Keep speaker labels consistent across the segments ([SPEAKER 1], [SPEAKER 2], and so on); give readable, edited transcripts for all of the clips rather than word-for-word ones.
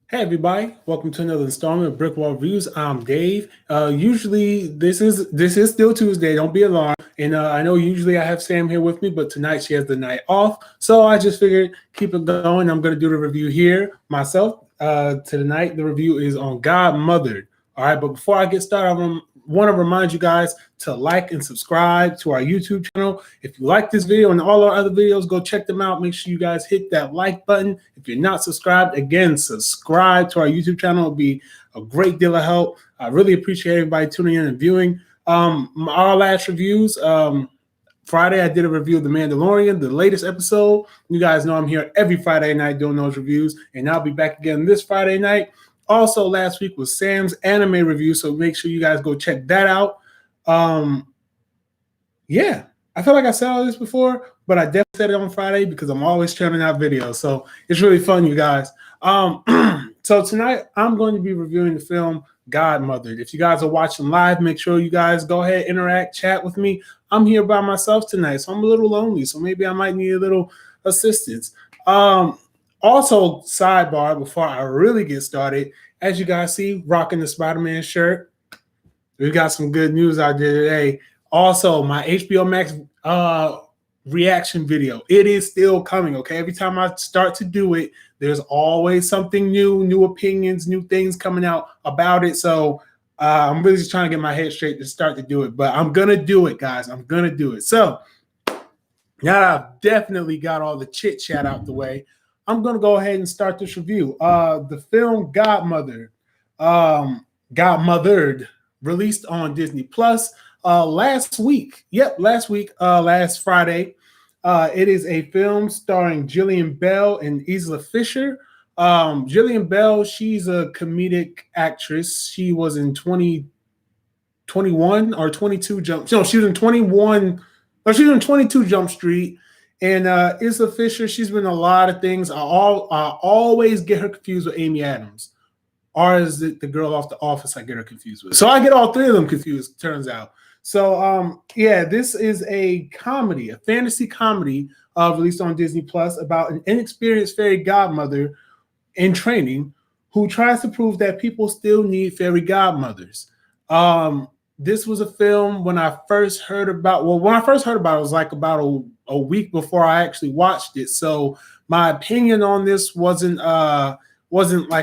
[SPEAKER 1] Hey everybody, welcome to another installment of BrickWall Reviews. I'm Dave. Usually this is still Tuesday, don't be alarmed. And I know usually I have Sam here with me, but tonight she has the night off. So I just figured keep it going. I'm gonna do the review here myself. Tonight the review is on Godmothered. All right, but before I get started, I want to remind you guys to like and subscribe to our YouTube channel. If you like this video and all our other videos, go check them out. Make sure you guys hit that like button. If you're not subscribed, again, subscribe to our YouTube channel. It'll be a great deal of help. I really appreciate everybody tuning in and viewing. Our last reviews, Friday, I did a review of The Mandalorian, the latest episode. You guys know I'm here every Friday night doing those reviews, and I'll be back again this Friday night. Also, last week was Sam's anime review, so make sure you guys go check that out. Yeah, I feel like I said all this before, but I definitely said it on Friday because I'm always churning out videos, so it's really fun, you guys. So tonight, I'm going to be reviewing the film Godmothered. If you guys are watching live, make sure you guys go ahead, interact, chat with me. I'm here by myself tonight, so I'm a little lonely, so maybe I might need a little assistance. Also, sidebar, before I really get started, as you guys see, rocking the Spider-Man shirt. We got some good news out there today. Also, my HBO Max reaction video. It is still coming, okay? Every time I start to do it, there's always something new opinions, new things coming out about it. So I'm really just trying to get my head straight to start to do it. But I'm going to do it, guys. I'm going to do it. So now that I've definitely got all the chit-chat out the way, I'm going to go ahead and start this review. The film Godmothered, released on Disney Plus last week. Last Friday. It is a film starring Jillian Bell and Isla Fisher. Jillian Bell, she's a comedic actress. She was in 2021 or 22 Jump. No, she was in 21. Or she was in 22 Jump Street. And Isla Fisher, she's been in a lot of things. I always get her confused with Amy Adams. Or is it the girl off The Office I get her confused with? So I get all three of them confused, turns out. So, yeah, this is a comedy, a fantasy comedy released on Disney Plus about an inexperienced fairy godmother in training who tries to prove that people still need fairy godmothers. This was a film when I first heard about, it was like about a week before I actually watched it. So my opinion on this wasn't like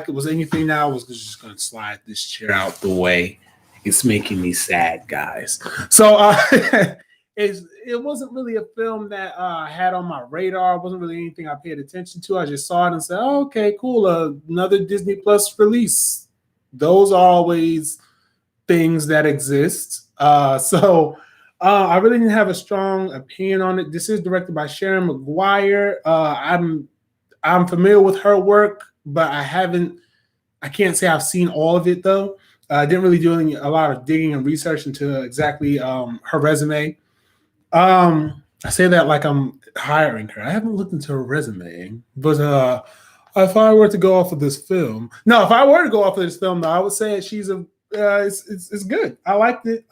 [SPEAKER 1] it was anything that I was just going to slide this chair out the way. It's making me sad, guys. So it wasn't really a film that I had on my radar. It wasn't really anything I paid attention to. I just saw it and said, oh, okay, cool, another Disney Plus release. Those are always things that exist. So I really didn't have a strong opinion on it. This is directed by Sharon McGuire. I'm familiar with her work, but I can't say I've seen all of it though. I didn't really do a lot of digging and research into exactly her resume. I say that like I'm hiring her. I haven't looked into her resume, but if I were to go off of this film, though, I would say she's it's good. I liked it.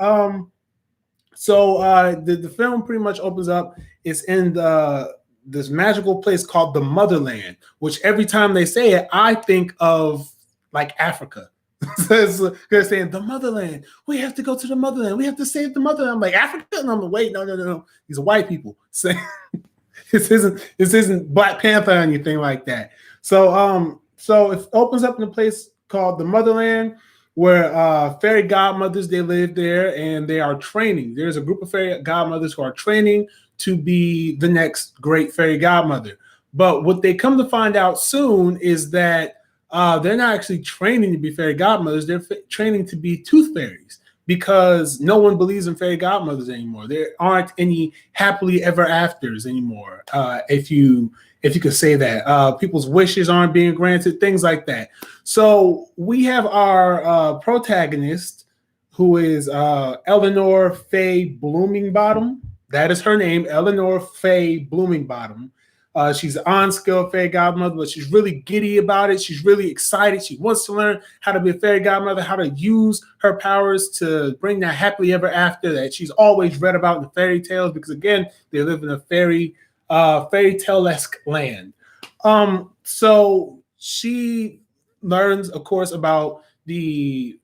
[SPEAKER 1] So the film pretty much opens up. It's in this magical place called the Motherland, which every time they say it, I think of like Africa. They're saying the Motherland. We have to go to the Motherland. We have to save the Motherland. I'm like, Africa? And I'm like, wait, no. These are white people saying this isn't Black Panther or anything like that. So it opens up in a place called the Motherland, where fairy godmothers, they live there and they are training. There's a group of fairy godmothers who are training to be the next great fairy godmother. But what they come to find out soon is that they're not actually training to be fairy godmothers. They're training to be tooth fairies because no one believes in fairy godmothers anymore. There aren't any happily ever afters anymore, if you could say that. People's wishes aren't being granted, things like that. So we have our protagonist, who is Eleanor Faye Bloomingbottom. That is her name, Eleanor Faye Bloomingbottom. She's an unskilled fairy godmother, but she's really giddy about it. She's really excited. She wants to learn how to be a fairy godmother, how to use her powers to bring that happily ever after that she's always read about in the fairy tales, because again, they live in a fairy tale-esque land. So she learns, of course, about the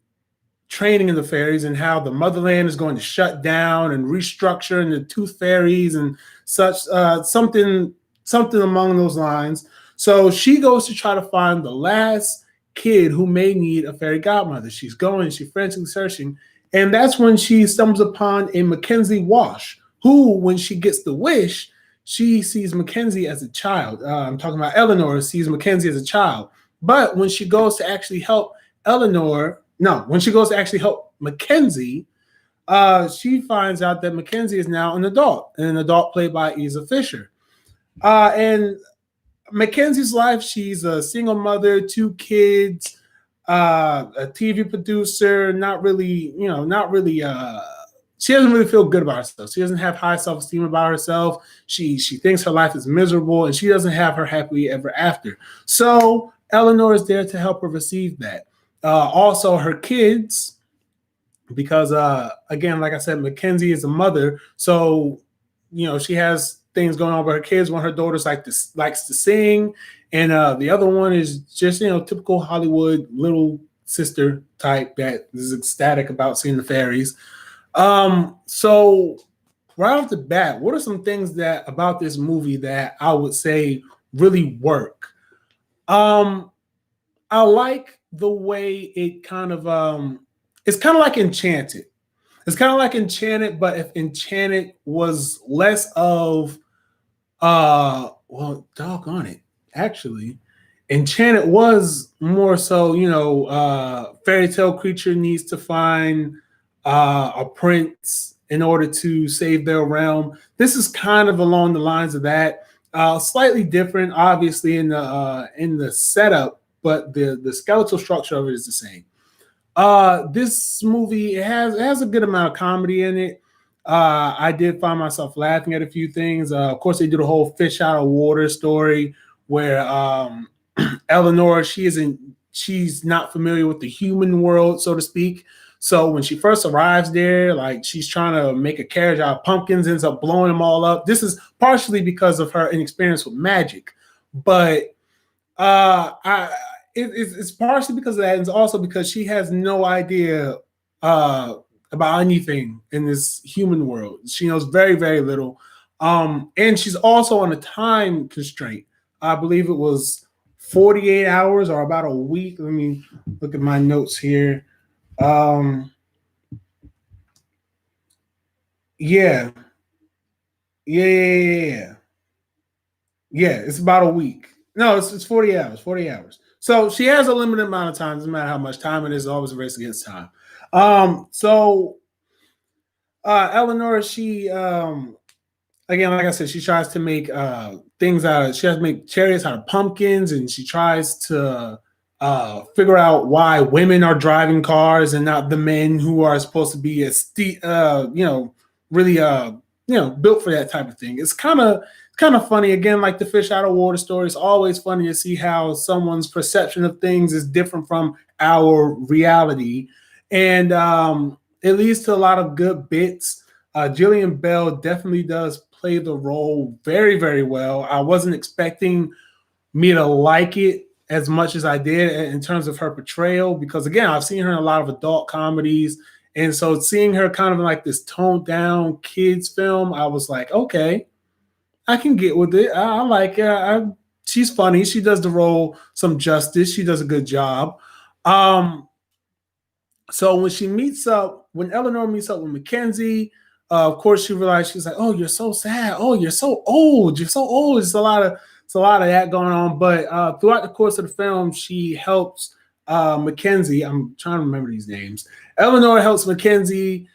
[SPEAKER 1] training of the fairies and how the motherland is going to shut down and restructure into tooth fairies and such, something among those lines. So she goes to try to find the last kid who may need a fairy godmother. She's going, she's frantically searching, and that's when she stumbles upon a Mackenzie Wash, who, when she gets the wish, she sees Mackenzie as a child. I'm talking about Eleanor sees Mackenzie as a child, but when she goes to actually help Eleanor, no, when she goes to actually help Mackenzie, she finds out that Mackenzie is now an adult played by Isa Fisher. And Mackenzie's life, she's a single mother, two kids, a TV producer, not really, she doesn't really feel good about herself. She doesn't have high self-esteem about herself. She thinks her life is miserable, and she doesn't have her happily ever after. So Eleanor is there to help her receive that. Also, her kids, because again, like I said, Mackenzie is a mother, so she has things going on with her kids. One of her daughters likes to sing, and the other one is just typical Hollywood little sister type that is ecstatic about seeing the fairies. So right off the bat, what are some things that about this movie that I would say really work? I like the way it kind of it's kind of like Enchanted. It's kind of like Enchanted, but if Enchanted was less of well, doggone it. Actually, Enchanted was more so, fairy tale creature needs to find a prince in order to save their realm. This is kind of along the lines of that. Slightly different, obviously, in the setup, but the skeletal structure of it is the same. This movie has a good amount of comedy in it. I did find myself laughing at a few things. Of course, they do the whole fish out of water story where Eleanor, she's not familiar with the human world, so to speak. So when she first arrives there, like she's trying to make a carriage out of pumpkins, ends up blowing them all up. This is partially because of her inexperience with magic, but it's partially because of that, and it's also because she has no idea about anything in this human world. She knows very, very little, and she's also on a time constraint. I believe it was 48 hours or about a week. Let me look at my notes here. Yeah. Yeah. It's about a week. No, it's 40 hours. 40 hours. So she has a limited amount of time. Doesn't matter how much time it is. Always a race against time. So Eleanor, she again, like I said, she tries to make things out of. She has to make chariots out of pumpkins, and she tries to figure out why women are driving cars and not the men who are supposed to be really built for that type of thing. It's kind of funny. Again, like the fish out of water story, it's always funny to see how someone's perception of things is different from our reality, and it leads to a lot of good bits. Jillian Bell definitely does play the role very, very well. I wasn't expecting me to like it as much as I did in terms of her portrayal, because again, I've seen her in a lot of adult comedies, and so seeing her kind of like this toned down kids film, I was like, okay, I can get with it. I like it. She's funny. She does the role some justice. She does a good job. So when Eleanor meets up with Mackenzie, of course she realizes, she's like, "Oh, you're so sad. Oh, you're so old. You're so old." It's a lot of that going on. But throughout the course of the film, she helps Mackenzie. I'm trying to remember these names. Eleanor helps Mackenzie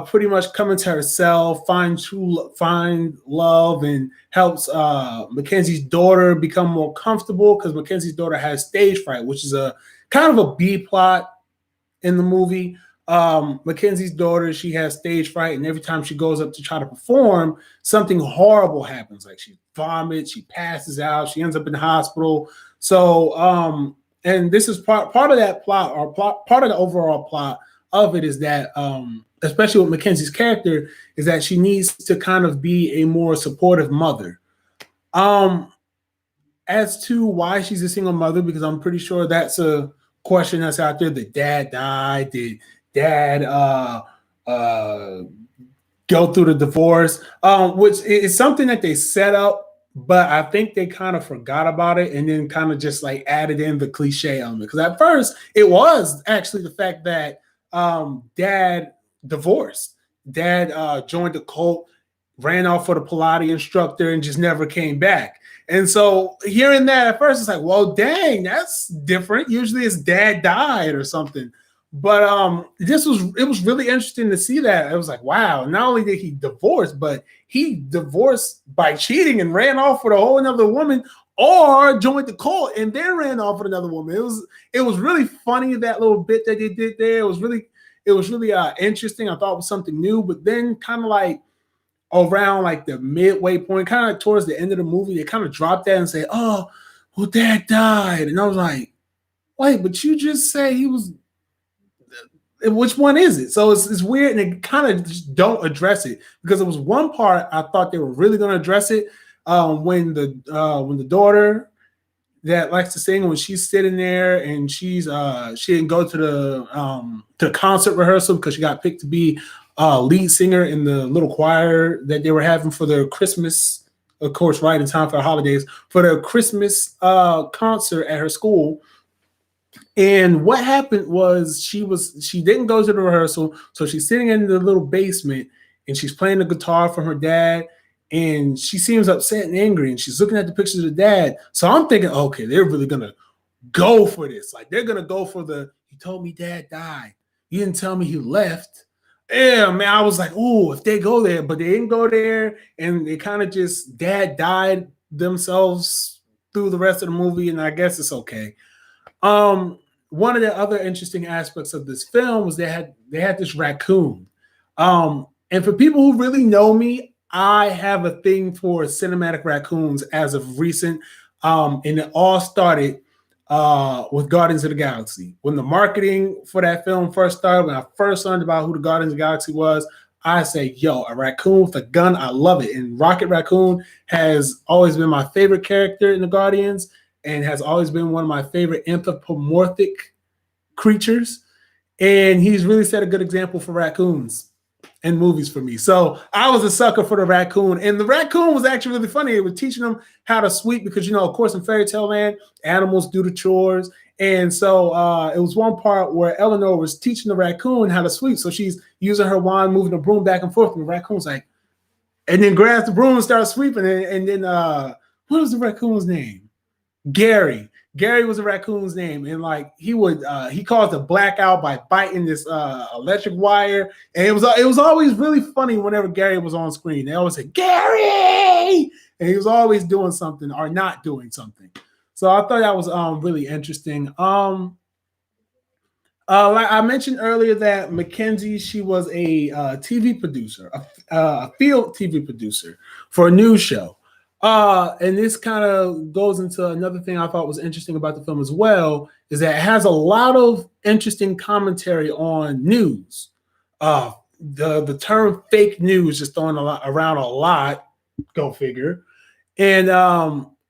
[SPEAKER 1] pretty much come into herself, find love, and helps Mackenzie's daughter become more comfortable, because Mackenzie's daughter has stage fright, which is a kind of a B plot in the movie. Mackenzie's daughter, she has stage fright, and every time she goes up to try to perform, something horrible happens. Like she vomits, she passes out, she ends up in the hospital. So, and this is part of that plot, or part of the overall plot of it, is that, especially with Mackenzie's character, is that she needs to kind of be a more supportive mother. as to why she's a single mother, because I'm pretty sure that's a question that's out there. Did dad die? Did dad uh go through the divorce? Which is something that they set up, but I think they kind of forgot about it and then kind of just like added in the cliche element. Because at first it was actually the fact that dad divorced. Dad joined the cult, ran off for the Pilates instructor, and just never came back. And so hearing that at first, it's like, well, dang, that's different. Usually it's dad died or something. But it was really interesting to see that. It was like, wow, not only did he divorce, but he divorced by cheating and ran off with a whole another woman, or joined the cult and then ran off with another woman. It was really funny, that little bit that they did there. It was really interesting. I thought it was something new, but then kind of like around like the midway point, kind of towards the end of the movie, they kind of dropped that and say, oh, well, dad died. And I was like, wait, but you just say he was, which one is it? So it's weird, and they kind of just don't address it, because it was one part I thought they were really going to address it when the daughter that likes to sing, when she's sitting there and she didn't go to the concert rehearsal because she got picked to be lead singer in the little choir that they were having for their Christmas, of course, right in time for the holidays, for their Christmas concert at her school. And what happened was she didn't go to the rehearsal, so she's sitting in the little basement and she's playing the guitar from her dad, and she seems upset and angry, and she's looking at the pictures of the dad. So I'm thinking, okay, they're really gonna go for this. Like, they're gonna go for the, he told me dad died. You didn't tell me he left. Yeah, man, I was like, oh, if they go there, but they didn't go there, and they kind of just dad died themselves through the rest of the movie, and I guess it's okay. One of the other interesting aspects of this film was they had this raccoon. And for people who really know me, I have a thing for cinematic raccoons as of recent. And it all started with Guardians of the Galaxy. When the marketing for that film first started, when I first learned about who the Guardians of the Galaxy was, I say, yo, a raccoon with a gun, I love it. And Rocket Raccoon has always been my favorite character in the Guardians, and has always been one of my favorite anthropomorphic creatures. And he's really set a good example for raccoons in movies for me. So I was a sucker for the raccoon. And the raccoon was actually really funny. It was teaching them how to sweep, because, you know, of course, in fairy tale land, animals do the chores. And so it was one part where Eleanor was teaching the raccoon how to sweep. So she's using her wand, moving the broom back and forth. And the raccoon's like, and then grabs the broom and starts sweeping. And then what was the raccoon's name? Gary. Gary was a raccoon's name, and like he caused a blackout by biting this electric wire, and it was always really funny whenever Gary was on screen. They always say Gary, and he was always doing something or not doing something. So I thought that was really interesting. Like I mentioned earlier, that Mackenzie, she was a TV producer, a field TV producer for a news show. And this kind of goes into another thing I thought was interesting about the film as well, is that it has a lot of interesting commentary on news. The term fake news is thrown around a lot, go figure. And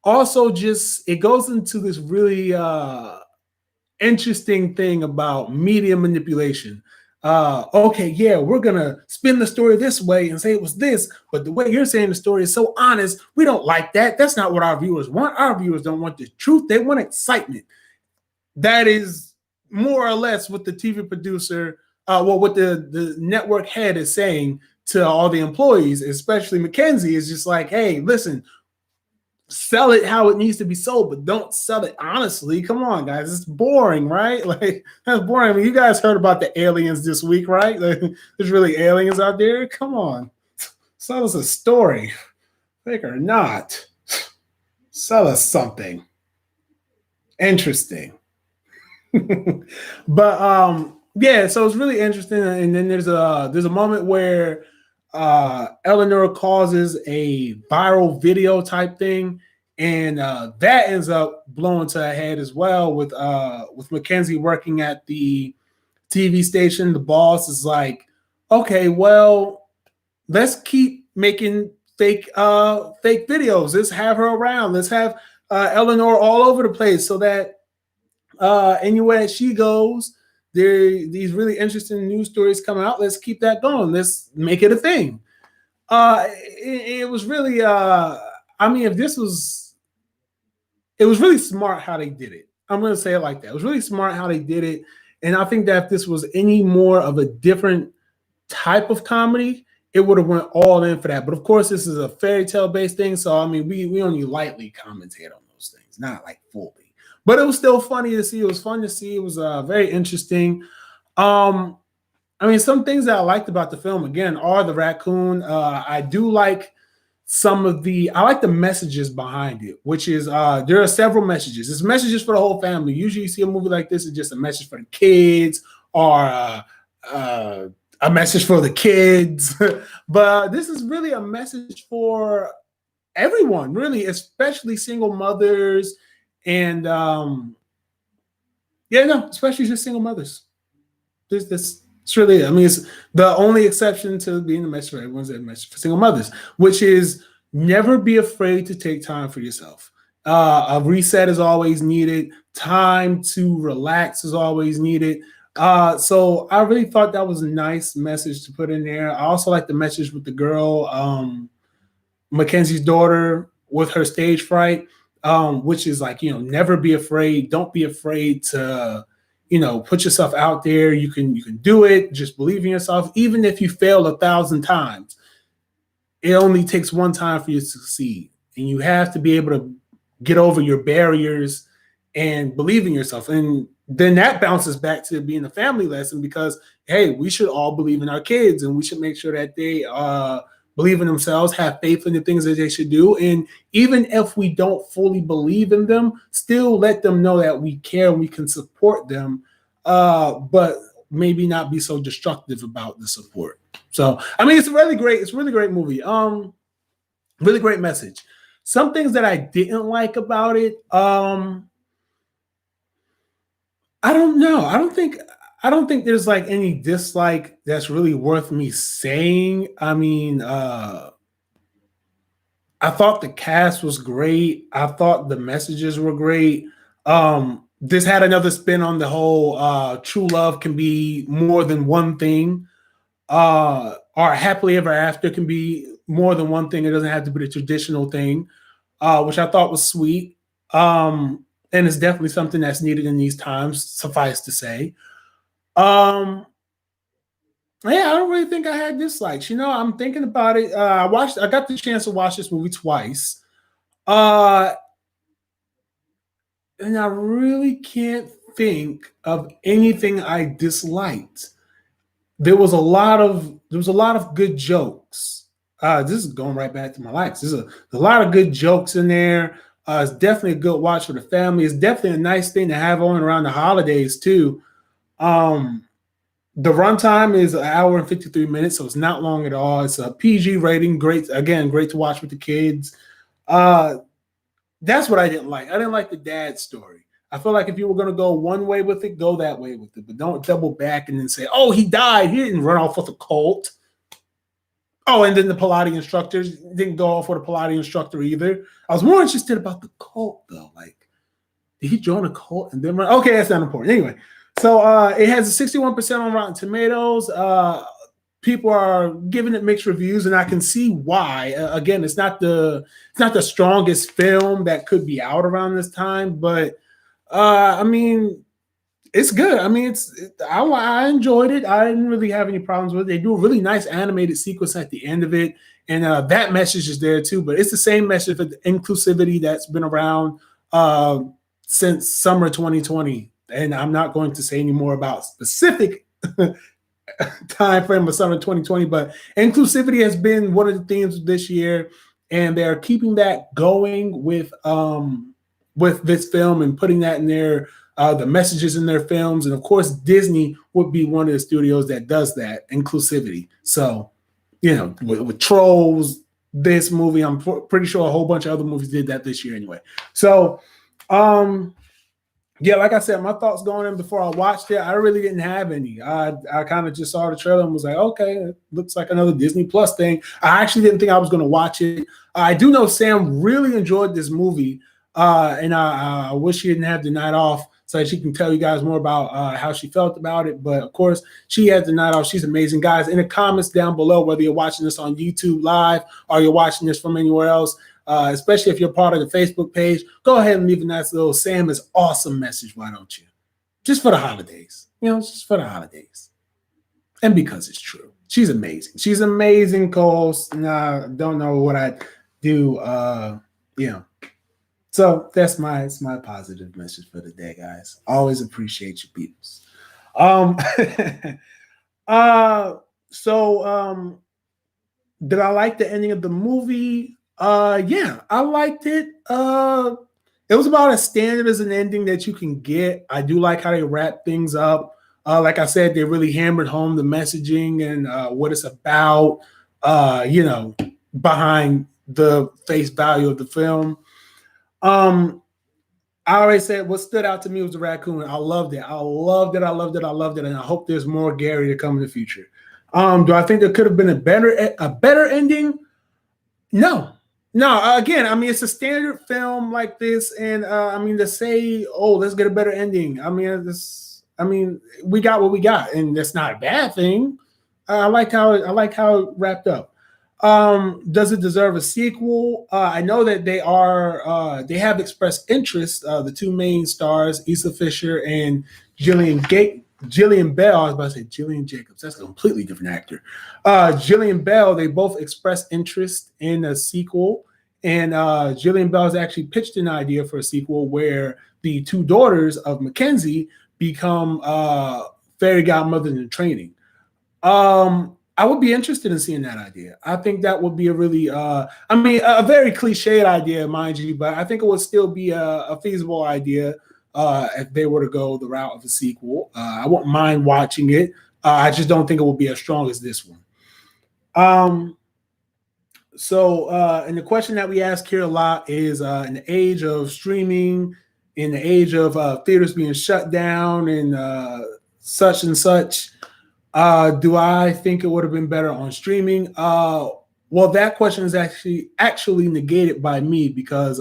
[SPEAKER 1] also just, it goes into this really interesting thing about media manipulation. Okay, yeah, we're gonna spin the story this way and say it was this, but the way you're saying the story is so honest, we don't like that. That's not what our viewers want. Our viewers don't want the truth, they want excitement. That is more or less what the TV producer, what the network head is saying to all the employees, especially Mackenzie, is just like, hey, listen, sell it how it needs to be sold, but don't sell it honestly. Come on, guys. It's boring, right? Like, that's boring. I mean, you guys heard about the aliens this week, right? Like, there's really aliens out there. Come on. Sell us a story. Fake or not. Sell us something interesting. But yeah, so it's really interesting. And then there's a moment where Eleanor causes a viral video type thing, and that ends up blowing to her head as well, with Mackenzie working at the TV station. The boss is like, okay, well, let's keep making fake videos. Let's have her around. Let's have Eleanor all over the place, so that anywhere she goes, there these really interesting news stories come out. Let's keep that going. Let's make it a thing. It was really, I mean, if this was, it was really smart how they did it. I'm going to say it like that. It was really smart how they did it. And I think that if this was any more of a different type of comedy, it would have went all in for that. But of course, this is a fairy tale based thing. So, I mean, we only lightly commentate on those things, not like fully. But it was still funny to see. It was fun to see. It was very interesting. I mean, some things that I liked about the film, again, are the raccoon. I do like I like the messages behind it, which is there are several messages. It's messages for the whole family. Usually you see a movie like this, it's just a message for the kids or a message for the kids. But this is really a message for everyone, really, especially single mothers and especially just single mothers. It's really, I mean, it's the only exception to being the message for everyone's a message for single mothers, which is never be afraid to take time for yourself. A reset is always needed. Time to relax is always needed. So I really thought that was a nice message to put in there. I also like the message with the girl, Mackenzie's daughter, with her stage fright, which is like, never be afraid. Don't be afraid to, put yourself out there. You can do it. Just believe in yourself. Even if you fail 1,000 times, it only takes one time for you to succeed. And you have to be able to get over your barriers and believe in yourself. And then that bounces back to being a family lesson because, hey, we should all believe in our kids and we should make sure that they believe in themselves, have faith in the things that they should do. And even if we don't fully believe in them, still let them know that we care and we can support them, but maybe not be so destructive about the support. So, I mean, it's a really great movie. Really great message. Some things that I didn't like about it, I don't know. I don't think there's like any dislike that's really worth me saying. I mean, I thought the cast was great. I thought the messages were great. This had another spin on the whole true love can be more than one thing. Or happily ever after can be more than one thing. It doesn't have to be the traditional thing, which I thought was sweet. And it's definitely something that's needed in these times, suffice to say. I don't really think I had dislikes. I'm thinking about it. I got the chance to watch this movie twice. And I really can't think of anything I disliked. There was a lot of good jokes. This is going right back to my likes. There's a lot of good jokes in there. It's definitely a good watch for the family. It's definitely a nice thing to have on around the holidays too. The runtime is 1 hour and 53 minutes, so it's not long at all. It's a PG rating. Great to watch with the kids. That's what I didn't like. I didn't like the dad story. I feel like if you were going to go one way with it, go that way with it. But don't double back and then say, oh, he died. He didn't run off with a cult. Oh, and then the Pilates instructors didn't go off with a Pilates instructor either. I was more interested about the cult, though. Like, did he join a cult and then run? Okay, that's not important. Anyway, so it has a 61% on Rotten Tomatoes. People are giving it mixed reviews, and I can see why. Again, it's not the strongest film that could be out around this time, but I mean, it's good. I mean, I enjoyed it. I didn't really have any problems with it. They do a really nice animated sequence at the end of it, and that message is there too. But it's the same message of the inclusivity that's been around since summer 2020. And I'm not going to say any more about specific time frame of summer 2020, but inclusivity has been one of the themes this year, and they're keeping that going with this film and putting that in there. The messages in their films. And of course, Disney would be one of the studios that does that inclusivity. So, with Trolls, this movie, I'm pretty sure a whole bunch of other movies did that this year anyway. So, like I said, my thoughts going in before I watched it, I really didn't have any. I kind of just saw the trailer and was like, okay, it looks like another Disney Plus thing. I actually didn't think I was going to watch it. I do know Sam really enjoyed this movie. And I wish she didn't have the night off so that she can tell you guys more about how she felt about it. But of course, she had the night off. She's amazing. Guys, in the comments down below, whether you're watching this on YouTube live or you're watching this from anywhere else, especially if you're part of the Facebook page, go ahead and leave a nice little Sam is awesome message, why don't you? Just for the holidays. Just for the holidays. And because it's true. She's amazing. She's amazing co-host. Don't know what I'd do. So that's my positive message for the day, guys. Always appreciate you peoples. Did I like the ending of the movie? Yeah, I liked it. It was about as standard as an ending that you can get. I do like how they wrap things up. Like I said, they really hammered home the messaging and what it's about, behind the face value of the film. I already said what stood out to me was the raccoon. I loved it. I loved it. And I hope there's more Gary to come in the future. Do I think there could have been a better ending? No. Again, I mean, it's a standard film like this, and to say, "Oh, let's get a better ending." We got what we got, and that's not a bad thing. I like how it wrapped up. Does it deserve a sequel? I know that they have expressed interest. The two main stars, Issa Fisher and Jillian Bell. I was about to say Jillian Jacobs. That's a completely different actor. Jillian Bell, they both expressed interest in a sequel. And Jillian Bell has actually pitched an idea for a sequel where the two daughters of Mackenzie become fairy godmothers in training. I would be interested in seeing that idea. I think that would be a really, a very cliched idea, mind you, but I think it would still be a feasible idea if they were to go the route of a sequel. I wouldn't mind watching it. I just don't think it will be as strong as this one. And the question that we ask here a lot is, in the age of streaming, in the age of theaters being shut down and such and such, do I think it would have been better on streaming? Well, that question is actually negated by me because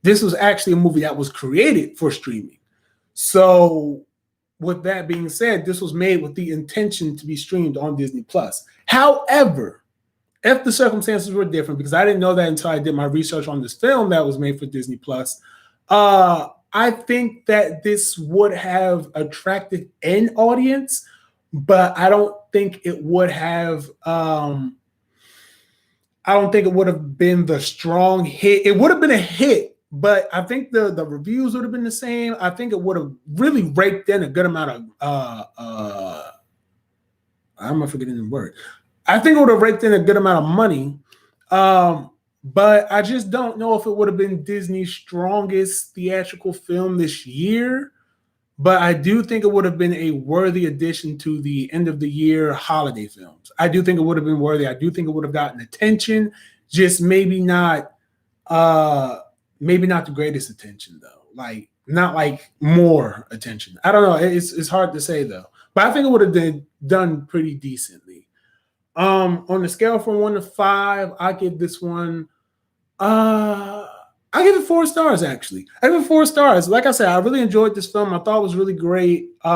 [SPEAKER 1] this was actually a movie that was created for streaming. So with that being said, this was made with the intention to be streamed on Disney Plus. However, if the circumstances were different, because I didn't know that until I did my research on this film that was made for Disney Plus, I think that this would have attracted an audience, but I don't think it would have. I don't think it would have been the strong hit. It would have been a hit, but I think the reviews would have been the same. I think it would have really raked in a good amount of. I'm forgetting the word. I think it would have raked in a good amount of money, but I just don't know if it would have been Disney's strongest theatrical film this year. But I do think it would have been a worthy addition to the end of the year holiday films. I do think it would have been worthy. I do think it would have gotten attention, just maybe not the greatest attention though. Like not like more attention. I don't know. It's hard to say though. But I think it would have done pretty decently. On the scale from 1 to 5, I give this one. I give it 4 stars, actually. I give it 4 stars. Like I said, I really enjoyed this film. I thought it was really great. I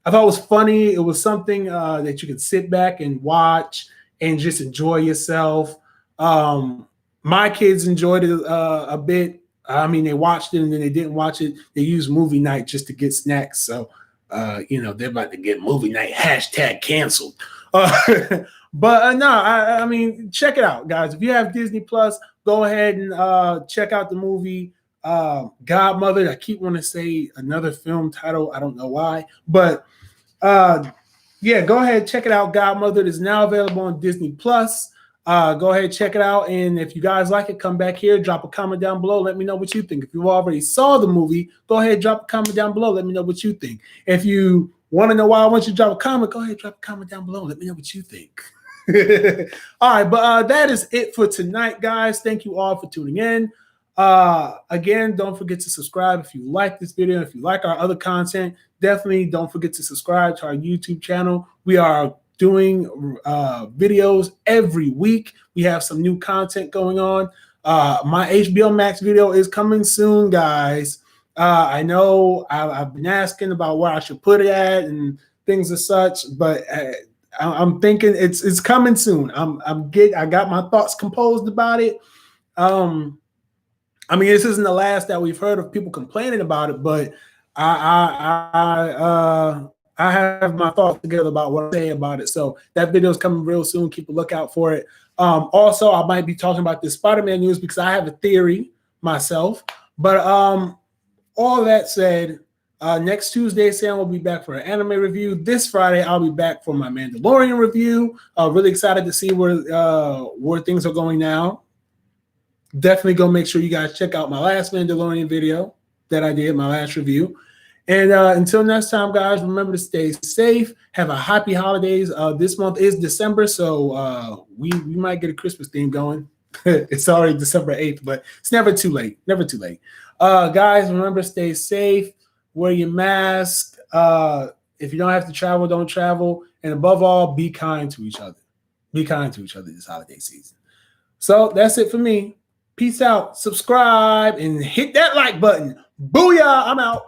[SPEAKER 1] thought it was funny. It was something that you could sit back and watch and just enjoy yourself. My kids enjoyed it a bit. I mean, they watched it and then they didn't watch it. They used movie night just to get snacks. So, they're about to get movie night #, canceled. But I mean, check it out, guys. If you have Disney Plus, go ahead and check out the movie Godmothered. I keep wanting to say another film title. I don't know why. But yeah, go ahead, check it out. Godmothered is now available on Disney Plus. Go ahead, check it out. And if you guys like it, come back here, drop a comment down below. Let me know what you think. If you already saw the movie, go ahead, drop a comment down below. Let me know what you think. If you want to know why I want you to drop a comment, go ahead, drop a comment down below. Let me know what you think. All right, but that is it for tonight, guys. Thank you all for tuning in. Again, don't forget to subscribe if you like this video. If you like our other content, definitely don't forget to subscribe to our YouTube channel. We are doing videos every week. We have some new content going on. My HBO Max video is coming soon, guys. I know I've been asking about where I should put it at and things as such, but I'm thinking it's coming soon. I got my thoughts composed about it. I mean, this isn't the last that we've heard of people complaining about it, but I have my thoughts together about what I say about it. So that video is coming real soon. Keep a lookout for it. Also, I might be talking about this Spider-Man news because I have a theory myself. But all that said, next Tuesday, Sam will be back for an anime review. This Friday, I'll be back for my Mandalorian review. Really excited to see where things are going now. Definitely go make sure you guys check out my last Mandalorian video that I did, my last review. And until next time, guys, remember to stay safe. Have a happy holidays. This month is December, so we might get a Christmas theme going. It's already December 8th, but it's never too late. Never too late. Guys, remember to stay safe. Wear your mask. If you don't have to travel, don't travel. And above all, be kind to each other. Be kind to each other this holiday season. So that's it for me. Peace out. Subscribe and hit that like button. Booyah. I'm out.